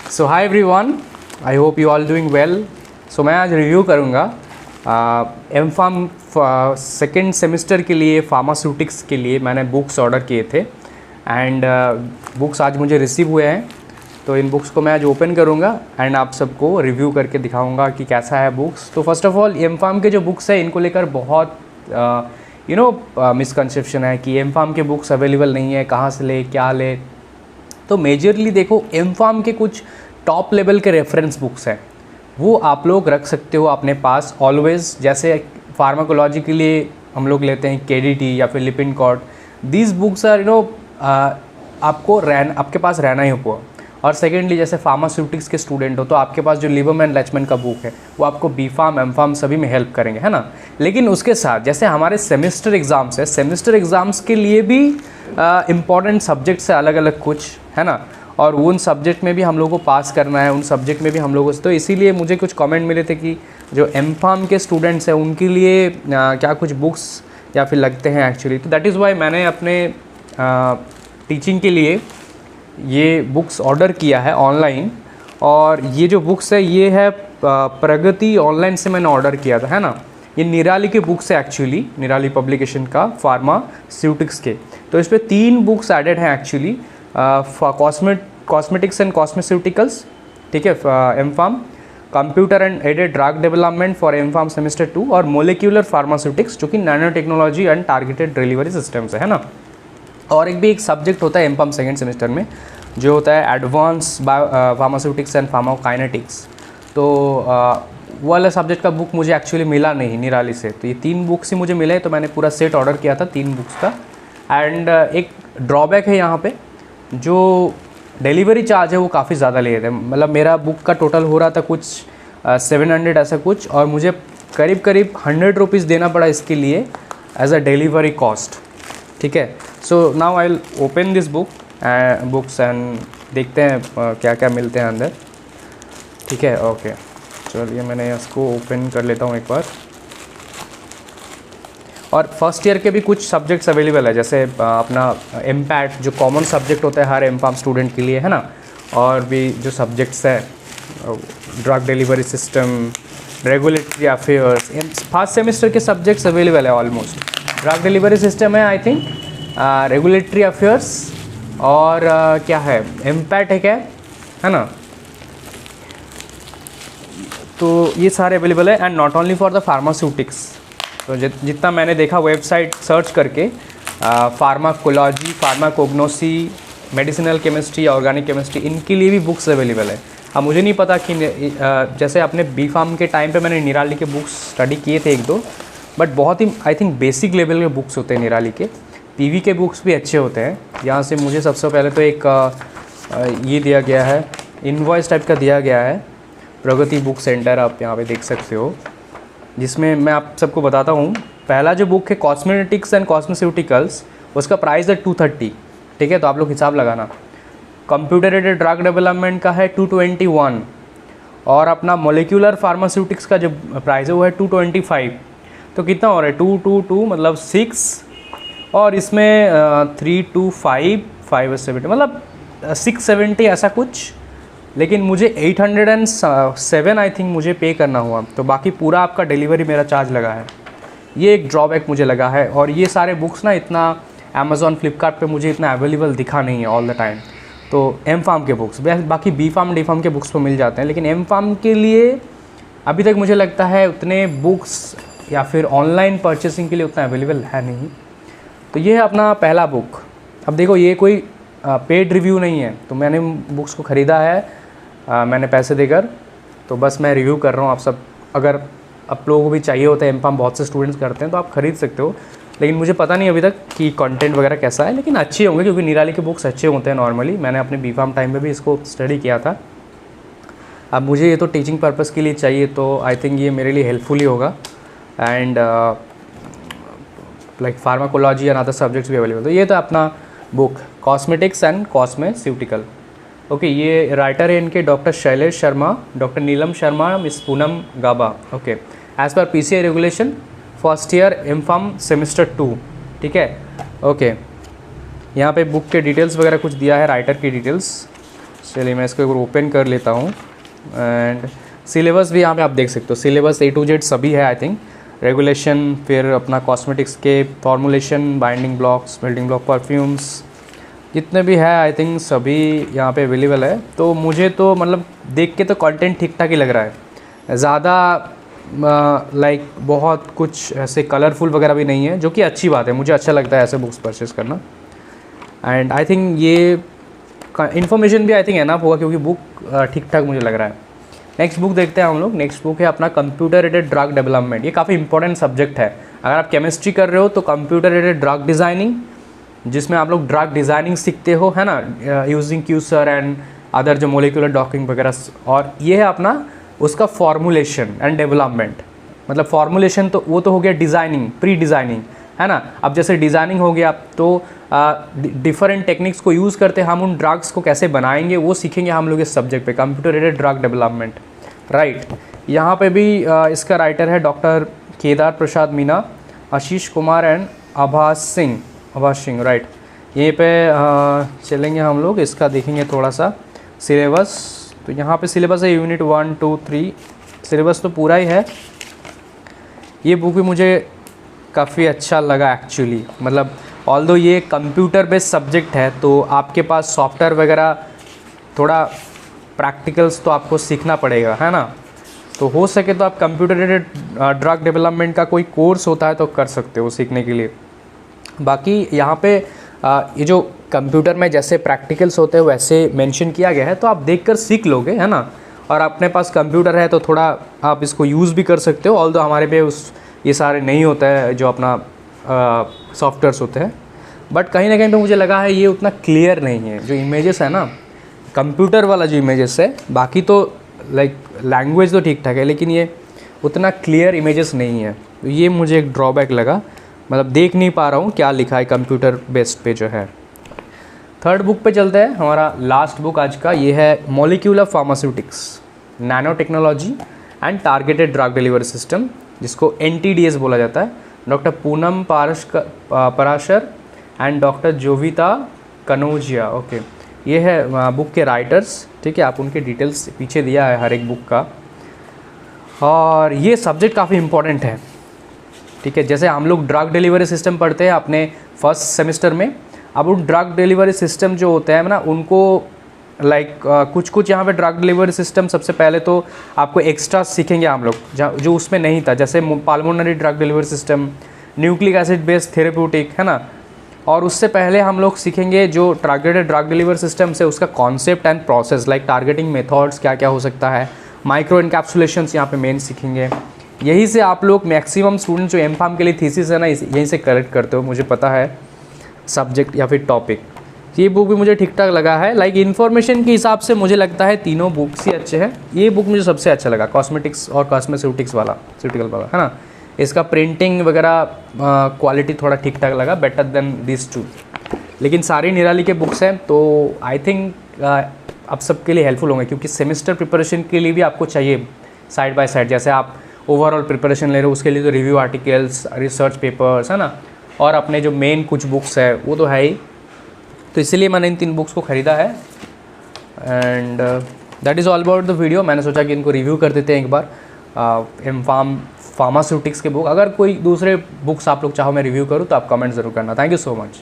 So hi everyone, I hope you all doing well. So मैं आज review करूँगा M farm second semester के लिए फार्मास्यूटिक्स के लिए मैंने बुक्स ऑर्डर किए थे एंड बुक्स आज मुझे रिसीव हुए हैं। तो इन बुक्स को मैं आज ओपन करूँगा एंड आप सबको रिव्यू करके दिखाऊंगा कि कैसा है बुक्स। तो first of all M pharm के जो बुक्स है इनको लेकर बहुत मिसकंसेप्शन है कि एम फार्म के बुक्स अवेलेबल नहीं है, कहाँ से ले क्या ले। तो मेजरली देखो, एम फार्म के कुछ टॉप लेवल के रेफरेंस बुक्स हैं, वो आप लोग रख सकते हो अपने पास ऑलवेज़। जैसे फार्माकोलॉजी के लिए हम लोग लेते हैं केडीटी या फिर लिपिनकॉर्ड। दीज बुक्स आर आपके पास रहना ही होगा। और सेकेंडली, जैसे फार्मास्यूटिक्स के स्टूडेंट हो तो आपके पास जो लिबरमैन लैचमैन का बुक है वो आपको बी फार्म एम फार्म सभी में हेल्प करेंगे, है ना। लेकिन उसके साथ जैसे हमारे सेमेस्टर एग्ज़ाम्स है, सेमेस्टर एग्ज़ाम्स के लिए भी इम्पॉर्टेंट सब्जेक्ट्स है अलग अलग कुछ, है ना। और उन सब्जेक्ट में भी हम लोगों को पास करना है, उन सब्जेक्ट में भी हम लोगों से। तो इसीलिए मुझे कुछ कमेंट मिले थे कि जो एम फार्म के स्टूडेंट्स हैं उनके लिए क्या कुछ बुक्स या फिर लगते हैं एक्चुअली। तो दैट इज़ वाई मैंने अपने टीचिंग के लिए ये बुक्स ऑर्डर किया है ऑनलाइन। और ये जो बुक्स है ये है प्रगति ऑनलाइन से मैंने ऑर्डर किया था, है ना। ये निराली के बुक्स है एक्चुअली, निराली पब्लिकेशन का फार्मास्यूटिक्स के। तो इस पर 3 बुक्स एडेड हैं एक्चुअली, कॉस्मेटिक्स एंड कॉस्मेस्यूटिकल्स, ठीक है, M pharm, computer and added drug development for M pharm semester 2 और मोलिकुलर फार्मास्यूटिक्स जो कि nano technology and targeted delivery systems है ना। और एक सब्जेक्ट होता है एम फार्म सेकेंड सेमेस्टर में जो होता है एडवांस फार्मास्यूटिक्स एंड फार्माकाइनेटिक्स। तो वो वाला सब्जेक्ट का बुक मुझे एक्चुअली मिला नहीं निराली से। तो ये 3 बुक्स ही मुझे मिले, तो मैंने पूरा सेट ऑर्डर किया था 3 बुक्स का। एंड एक ड्रॉबैक है यहाँ पे, जो डिलीवरी चार्ज है वो काफ़ी ज़्यादा ले रहे थे। मतलब मेरा बुक का टोटल हो रहा था कुछ 700 ऐसा कुछ, और मुझे करीब 100 रुपीज़ देना पड़ा इसके लिए एज अ डिलीवरी कॉस्ट, ठीक है। So now I will open this books and देखते हैं क्या क्या मिलते हैं अंदर, ठीक है। ओके, चलिए मैंने इसको ओपन कर लेता हूँ एक बार। और फर्स्ट ईयर के भी कुछ सब्जेक्ट्स अवेलेबल है, जैसे अपना एमपैट जो कॉमन सब्जेक्ट होता है हर एम फार्म स्टूडेंट के लिए, है ना। और भी जो सब्जेक्ट्स है drug delivery system, regulatory affairs, first semester के सब्जेक्ट्स अवेलेबल है ऑलमोस्ट। ड्रग डिलीवरी सिस्टम है आई थिंक, रेगुलेटरी अफेयर्स और क्या है, एमपैट है क्या, है ना। तो ये सारे अवेलेबल है and not only for the pharmaceutics. तो जितना मैंने देखा वेबसाइट सर्च करके, pharmacology, pharmacognosy, medicinal chemistry, organic chemistry, इनके लिए भी बुक्स अवेलेबल है। अब मुझे नहीं पता कि जैसे अपने बी फार्म के टाइम पे मैंने निराली के बुक्स स्टडी किए थे 1-2, बट बहुत ही आई थिंक बेसिक लेवल के बुक्स होते हैं निराली के। पीवी के बुक्स भी अच्छे होते हैं। यहाँ से मुझे सबसे पहले तो एक ये दिया गया है, इनवॉइस टाइप का दिया गया है, प्रगति बुक सेंटर, आप यहाँ पे देख सकते हो, जिसमें मैं आप सबको बताता हूँ। पहला जो बुक है कॉस्मेटिक्स एंड कॉस्मेस्यूटिकल्स, उसका प्राइस है 230, ठीक है। तो आप लोग हिसाब लगाना। कंप्यूटर एडेड ड्रग डेवलपमेंट का है 221 और अपना मोलिकुलर फार्मास्यूटिक्स का जो प्राइस है वो है 225। तो कितना हो रहा है, 222 मतलब 6, और इसमें 325 570 मतलब 670 ऐसा कुछ। लेकिन मुझे 807 आई थिंक मुझे पे करना हुआ, तो बाकी पूरा आपका डिलीवरी मेरा चार्ज लगा है। ये एक ड्रॉबैक मुझे लगा है। और ये सारे बुक्स ना इतना अमेज़ॉन फ्लिपकार्ट पे मुझे इतना अवेलेबल दिखा नहीं है ऑल द टाइम। तो एम फार्म के बुक्स, बाकी बी फार्म डी फार्म के बुक्स तो मिल जाते हैं, लेकिन एम फार्म के लिए अभी तक मुझे लगता है उतने बुक्स या फिर ऑनलाइन परचेसिंग के लिए उतना अवेलेबल है नहीं। तो ये है अपना पहला बुक। अब देखो, ये कोई पेड रिव्यू नहीं है, तो मैंने बुक्स को ख़रीदा है मैंने पैसे देकर, तो बस मैं रिव्यू कर रहा हूँ। आप सब अगर आप लोगों को भी चाहिए होता है, एम फार्म बहुत से स्टूडेंट्स करते हैं, तो आप ख़रीद सकते हो। लेकिन मुझे पता नहीं अभी तक कि कंटेंट वगैरह कैसा है, लेकिन अच्छे होंगे क्योंकि निराली के बुक्स अच्छे होते हैं नॉर्मली। मैंने अपने बी फार्म टाइम में भी इसको स्टडी किया था। अब मुझे ये तो टीचिंग पर्पज़ के लिए चाहिए, तो आई थिंक ये मेरे लिए हेल्पफुल ही होगा। And like pharmacology and other subjects भी अवेलेबल। तो ये तो अपना book cosmetics and cosmeceutical. Okay, ये राइटर है इनके doctor Shailesh Sharma, doctor Neelam Sharma, miss Poonam Gaba. Okay, as per PCI regulation first year M pharm semester 2, ठीक है। ओके, यहाँ पे बुक के डिटेल्स वगैरह कुछ दिया है, राइटर की डिटेल्स। चलिए मैं इसको एक बार ओपन कर लेता हूँ। एंड सिलेबस भी यहाँ पे आप देख सकते हो, सिलेबस A to Z सभी है आई थिंक। रेगुलेशन, फिर अपना कॉस्मेटिक्स के formulation, binding blocks, building block, perfumes, जितने भी है आई थिंक सभी यहाँ पे अवेलेबल है। तो मुझे तो मतलब देख के तो कंटेंट ठीक ठाक ही लग रहा है, ज़्यादा लाइक बहुत कुछ ऐसे कलरफुल वगैरह भी नहीं है, जो कि अच्छी बात है। मुझे अच्छा लगता है ऐसे बुक्स परचेज़ करना। एंड आई थिंक ये इन्फॉर्मेशन भी आई थिंक एनफ होगा, क्योंकि बुक ठीक ठाक मुझे लग रहा है। नेक्स्ट बुक देखते हैं हम लोग। नेक्स्ट बुक है अपना कंप्यूटर एडेड ड्रग डेवलपमेंट। ये काफ़ी इंपॉर्टेंट सब्जेक्ट है। अगर आप केमिस्ट्री कर रहे हो तो कंप्यूटर एडेड ड्रग डिज़ाइनिंग, जिसमें आप लोग ड्रग डिज़ाइनिंग सीखते हो, है ना, यूजिंग क्यूसर एंड अदर जो मोलिकुलर डॉकिंग वगैरह। और ये है अपना उसका फॉर्मुलेशन एंड डेवलपमेंट। मतलब फॉर्मुलेशन तो वो तो हो गया डिज़ाइनिंग, प्री डिज़ाइनिंग, है ना। अब जैसे डिज़ाइनिंग हो गया तो डिफरेंट टेक्निक्स को यूज़ करते हम उन ड्रग्स को कैसे बनाएंगे, वो सीखेंगे हम लोग इस सब्जेक्ट पे, computer aided drug development, right. यहाँ पे भी इसका राइटर है doctor Kedar Prasad Meena, Ashish Kumar and आभास सिंह, राइट। ये पे चलेंगे हम लोग, इसका देखेंगे थोड़ा सा सिलेबस। तो यहाँ पे सिलेबस है यूनिट 1, 2, 3, सिलेबस तो पूरा ही है। ये बुक भी मुझे काफ़ी अच्छा लगा एक्चुअली। मतलब ऑल्दो ये कंप्यूटर बेस्ड सब्जेक्ट है, तो आपके पास सॉफ्टवेयर वगैरह थोड़ा प्रैक्टिकल्स तो आपको सीखना पड़ेगा, है ना। तो हो सके तो आप कंप्यूटर एडेड ड्रग डेवलपमेंट का कोई कोर्स होता है तो कर सकते हो सीखने के लिए। बाकी यहाँ पे ये जो कंप्यूटर में जैसे प्रैक्टिकल्स होते हैं वैसे मेंशन किया गया है, तो आप देखकर सीख लोगे, है ना। और अपने पास कंप्यूटर है तो थोड़ा आप इसको यूज़ भी कर सकते हो। ऑल्दो हमारे पे ये सारे नहीं होता है जो अपना सॉफ्टवेयर्स होते हैं, बट कहीं ना कहीं पे मुझे लगा है ये उतना क्लियर नहीं है। जो इमेजेस है ना कंप्यूटर वाला जो इमेजेस है, बाकी तो लाइक लैंग्वेज तो ठीक ठाक है, लेकिन ये उतना क्लियर इमेजेस नहीं है। तो ये मुझे एक ड्रॉबैक लगा, मतलब देख नहीं पा रहा हूँ क्या लिखा है कंप्यूटर बेस्ड पे जो है। थर्ड बुक पे चलते हैं, हमारा लास्ट बुक आज का। ये है molecular pharmaceutics, nano technology and targeted drug delivery system, जिसको NTDS बोला जाता है। Doctor Poonam Parashar and doctor Jovita Kanaujia, okay. ये है बुक के राइटर्स, ठीक है। आप उनके डिटेल्स पीछे दिया है हर एक बुक का। और ये सब्जेक्ट काफ़ी इम्पोर्टेंट है, ठीक है। जैसे हम लोग ड्रग डिलीवरी सिस्टम पढ़ते हैं अपने फर्स्ट सेमेस्टर में, अब उन ड्रग डिलीवरी सिस्टम जो होते हैं ना उनको लाइक कुछ यहाँ पे ड्रग डिलीवरी सिस्टम सबसे पहले तो आपको एक्स्ट्रा सीखेंगे हम लोग जो उसमें नहीं था, जैसे pulmonary drug delivery system, nucleic acid based therapeutic, है ना। और उससे पहले हम लोग सीखेंगे जो टारगेटेड ड्रग डिलीवरी सिस्टम से उसका concept and process, like targeting methods क्या क्या हो सकता है, माइक्रो इनकैप्सुलेशंस यहाँ पे मेन सीखेंगे। यही से आप लोग मैक्सिमम स्टूडेंट जो एमफार्म के लिए थीसिस है ना यहीं से करेक्ट करते हो, मुझे पता है, सब्जेक्ट या फिर टॉपिक। ये बुक भी मुझे ठीक ठाक लगा है। लाइक इन्फॉर्मेशन के हिसाब से मुझे लगता है तीनों बुक्स ही अच्छे हैं। ये बुक मुझे सबसे अच्छा लगा, कॉस्मेटिक्स और कॉस्मेस्यूटिक्स वाला, है ना। इसका प्रिंटिंग वगैरह क्वालिटी थोड़ा ठीक ठाक लगा, बेटर देन दिस टू। लेकिन सारी निराली के बुक्स हैं तो आई थिंक आप सबके लिए हेल्पफुल होंगे, क्योंकि सेमेस्टर प्रिपरेशन के लिए भी आपको चाहिए साइड बाय साइड। जैसे आप ओवरऑल प्रिपरेशन ले रहे हो उसके लिए तो रिव्यू आर्टिकल्स, रिसर्च पेपर्स, है ना, और अपने जो मेन कुछ बुक्स है वो तो है ही। तो इसलिए मैंने इन 3 बुक्स को ख़रीदा है। And that is all about the video. मैंने सोचा कि इनको रिव्यू कर देते हैं एक बार, फार्मास्यूटिक्स के बुक। अगर कोई दूसरे बुक्स आप लोग चाहो मैं रिव्यू करूँ तो आप कमेंट ज़रूर करना। Thank you so much.